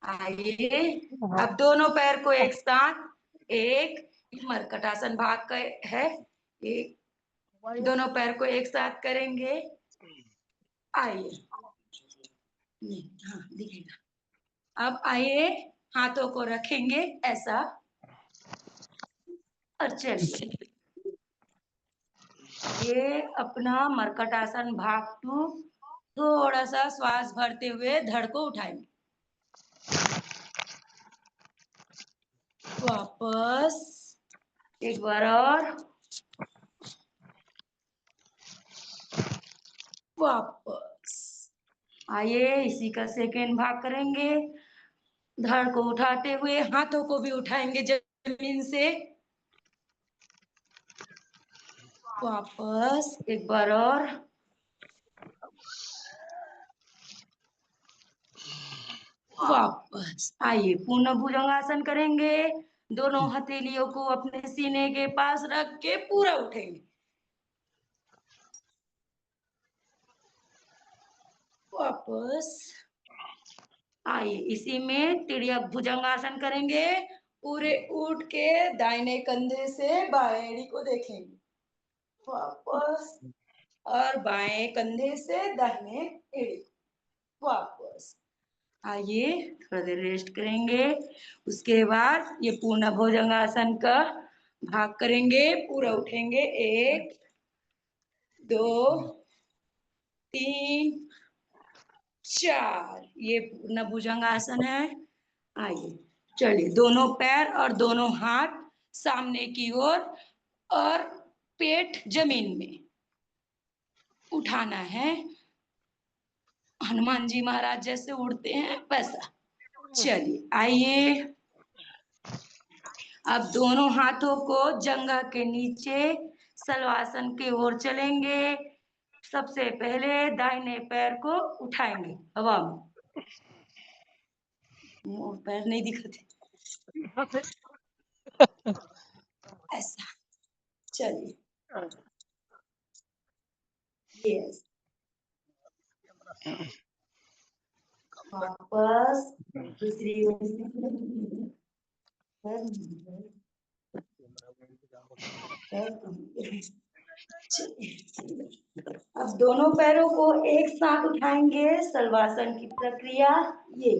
आइए अब दोनों पैर को एक साथ एक मरकटासन भाग का है, एक दोनों पैर को एक साथ करेंगे। आइए, हाँ दिखेगा। अब आइए हाथों को रखेंगे ऐसा और चलिए ये अपना मरकटासन भाग 2 थोड़ा सा श्वास भरते हुए धड़ को उठाएंगे, वापस एक बार और, वापस। आइए इसी का सेकेंड भाग करेंगे, धड़ को उठाते हुए हाथों को भी उठाएंगे जमीन से, वापस एक बार और, वापस। आइए पूर्ण भुजंगासन करेंगे, दोनों हथेलियों को अपने सीने के पास रख के पूरा उठेंगे, वापस। आइए इसी में तिर्यक भुजंगासन करेंगे, पूरे उठ के दाहिने कंधे से बाएं एड़ी को देखेंगे, वापस, और बाएं कंधे से दाहिने एड़ी को, वापस। आइए थोड़ा देर रेस्ट करेंगे, उसके बाद ये पूर्ण भुजंगासन का भाग करेंगे, पूरा उठेंगे, 1 2 3 4, ये पूर्ण भुजंगासन है। आइए चलिए दोनों पैर और दोनों हाथ सामने की ओर और पेट जमीन में उठाना है, हनुमान जी महाराज जैसे उड़ते हैं वैसा। चलिए आइए अब दोनों हाथों को जंघा के नीचे सलवासन की ओर चलेंगे, सबसे पहले दाहिने पैर को उठाएंगे हवा में, पैर नहीं दिखते ऐसा। चलिए यस, वापस दूसरी अब दोनों पैरों को एक साथ उठाएंगे, सलवासन की प्रक्रिया ये।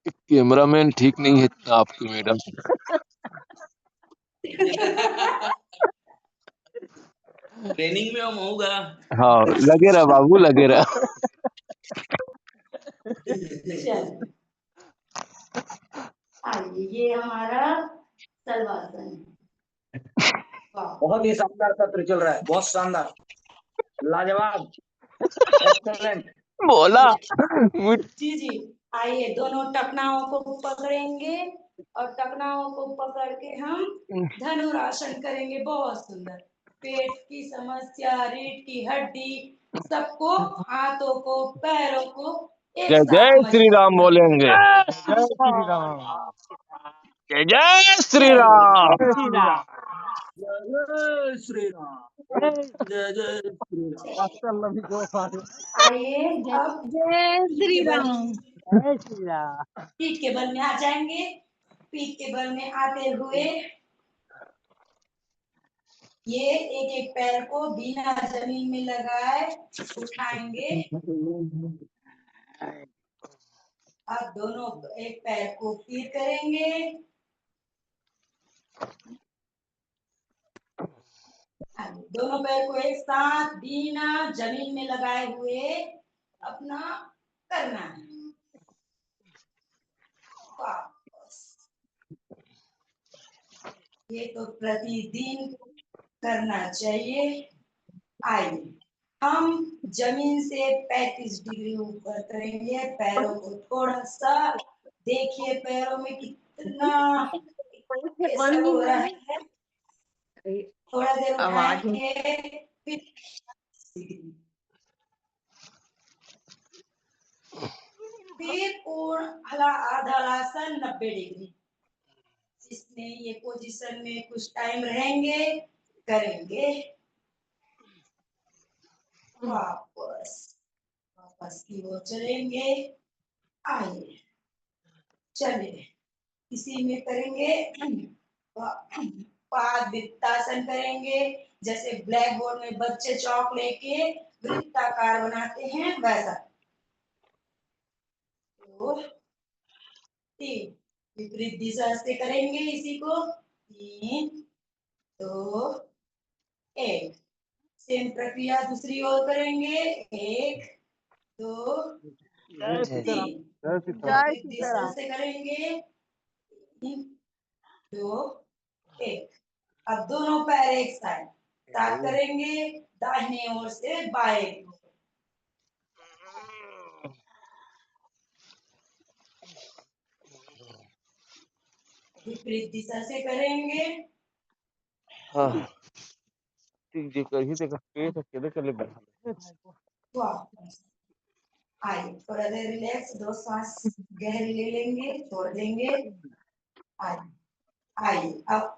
कैमरामैन ठीक नहीं है आपकी मैडम। ट्रेनिंग में हम होगा। हाँ लगे रहा बाबू, लगे रहा। आइए ये हमारा सलवासन है, बहुत ही शानदार सत्र चल रहा है, बहुत शानदार, लाजवाब, एक्सेलेंट। बोला जी जी। आइए दोनों टकनाओं को पकड़ेंगे और टकनाओं को पकड़ के हम धनुरासन करेंगे, बहुत सुंदर। पेट की समस्या, रीढ़ की हड्डी, सबको, हाथों को पैरों को एक जय साथ जय श्री मजबूत राम कर, बोलेंगे। जय श्री राम। जय जय श्री राम। जय श्री राम, जय श्री राम, जय जय श्री राम। आइए अब जय श्री पीठ राम। जय श्री राम। के बल में आ जाएंगे, पीठ के बल में आते हुए ये एक एक पैर को बिना जमीन में लगाए उठाएंगे, अब दोनों एक पैर को फिर करेंगे, दोनों पैर को एक साथ बिना जमीन में लगाए हुए अपना करना है, वापस। ये तो प्रतिदिन करना चाहिए। आइए हम जमीन से 35 डिग्री ऊपर करेंगे, पैरों को थोड़ा सा देखिए, पैरों में कितना ऐसा हो रहा है, थोड़ा देर उठाएंगे, फिर पूर्ण आधा आसन 90 डिग्री, इसमें ये पोजीशन में कुछ टाइम रहेंगे, करेंगे, वापस वापस की ओर चलेंगे, आइए चलिए इसी में करेंगे पादवृत्तासन करेंगे। जैसे ब्लैक बोर्ड में बच्चे चौक लेके वृत्ताकार बनाते हैं वैसा। तो तीन विपरीत दिशा से करेंगे इसी को। 3 2 1 सेम प्रक्रिया दूसरी ओर करेंगे। 1 2 जय सीताराम 3 जय सीताराम जय विपरीत दिशा सीताराम से करेंगे। 3 2 1 अब दोनों पैर एक साथ करेंगे दाहिने ओर से बाएं ओर। विपरीत दिशा से करेंगे। हाँ ठीक जी कर ही देगा पेट अकेले कर ले बैठा वापस आइए थोड़ा देर रिलैक्स, 2 सांस गहरी ले लेंगे, छोड़ देंगे। आइए आइए अब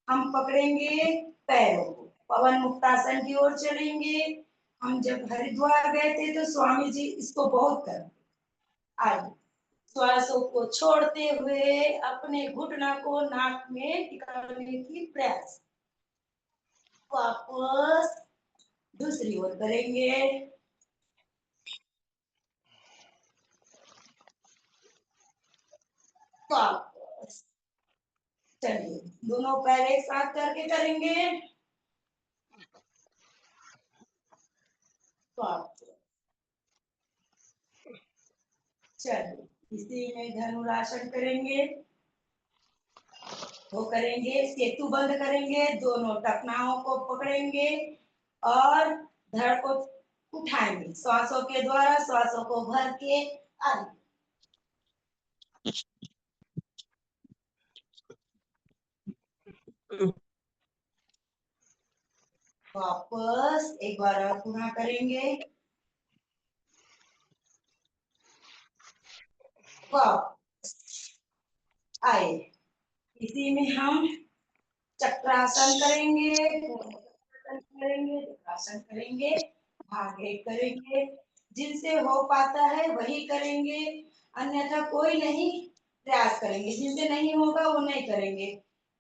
हम पकड़ेंगे पैरों को, पवन मुक्तासन की ओर चलेंगे। हम जब हरिद्वार गए थे तो स्वामी जी इसको बहुत करते। आइए श्वासों को छोड़ते हुए अपने घुटना को नाक में टिकाने की प्रयास। वापस दूसरी ओर करेंगे। वापस चलिए दोनों पैर एक साथ करके करेंगे। वापस चलिए इसी में धनुरासन करेंगे। वो करेंगे सेतु बंद करेंगे, दोनों टखनाओं को पकड़ेंगे और धड़ को उठाएंगे श्वासों के द्वारा, श्वासों को भर के आगे। वापस एक बार और पुनः करेंगे। वापस आए इसी में हम चक्रासन करेंगे, चक्रासन करेंगे, भागे करेंगे। जिनसे हो पाता है वही करेंगे, अन्यथा कोई नहीं प्रयास करेंगे। जिनसे नहीं होगा वो नहीं करेंगे,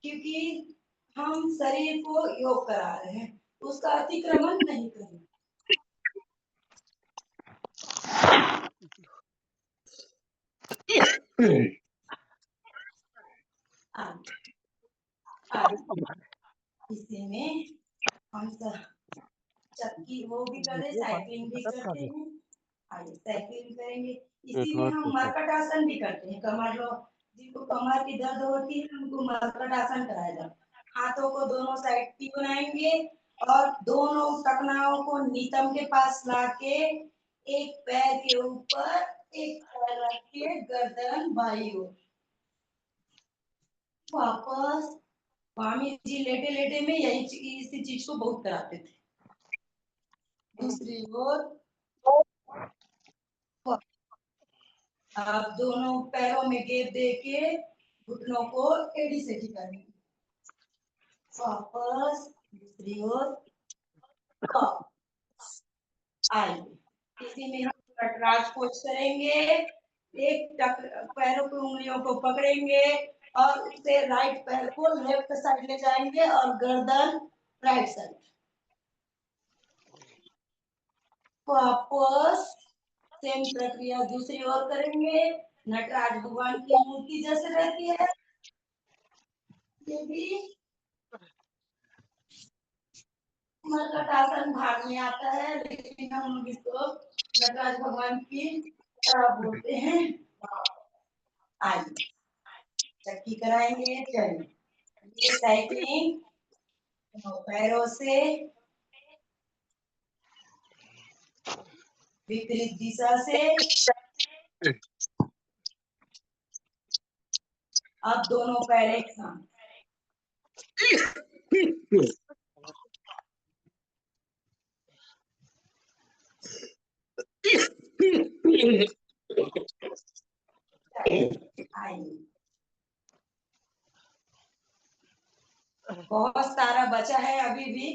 क्योंकि हम शरीर को योग करा रहे हैं, उसका अतिक्रमण नहीं करेंगे। इसी में हम चक्की वो भी करें, साइकिलिंग भी करते हैं। आइए साइकिलिंग करेंगे। इसी में हम मरकट आसन भी करते हैं। कमर लोग जिनको कमर की दर्द होती है उनको मरकट आसन कराया जाता। हाथों को दोनों साइड की बनाएंगे और दोनों टखनाओं को नीतम के पास लाके एक पैर के ऊपर एक पैर रख के गर्दन बाई ओर। वापस स्वामी जी लेटे लेटे में यही इसी चीज को बहुत कराते थे। दूसरी ओर आप दोनों पैरों में गेप दे के घुटनों को एड़ी से ठिकाएंगे। वापस दूसरी ओर आइए इसी में हम कटराज पोज करेंगे। एक पैरों की उंगलियों को पकड़ेंगे और उससे राइट पैर को लेफ्ट साइड ले जाएंगे और गर्दन राइट साइड। वापस सेम प्रक्रिया दूसरी ओर करेंगे। नटराज भगवान की मूर्ति जैसे रहती है ये भी मरकट आसन भाग में आता है, लेकिन हम लोग इसको नटराज भगवान की तरह बोलते हैं। आइए चक्की कराएंगे। चलिए ये साइकिलिंग पैरों से विपरीत दिशा से। अब दोनों पैर एक साथ। आइए बहुत सारा बचा है अभी भी,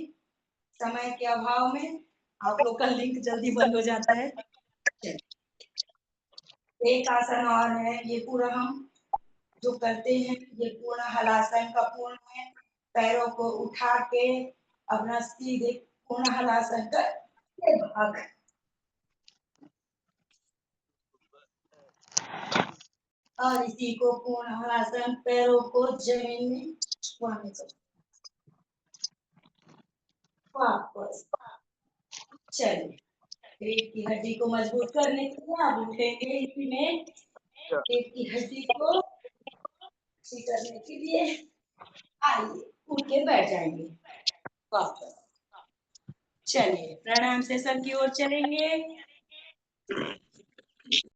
समय के अभाव में आप लोग का लिंक जल्दी बंद हो जाता है। एक आसन और है, ये पूरा हम जो करते हैं ये पूर्ण हलासन का पूर्ण है। पैरों को उठा के अपना सीधे पूर्ण हलासन कर ये भाग। और इसी को पूर्ण हलासन, पैरों को जमीन में छुआने को वापस। चलिए, पेट की हड्डी को मजबूत करने के लिए आप उठेंगे इसी में, पेट की हड्डी को अच्छी करने के लिए आइए उठ के बैठ जाएंगे वापस। चलिए, प्राणायाम सेशन की ओर चलेंगे।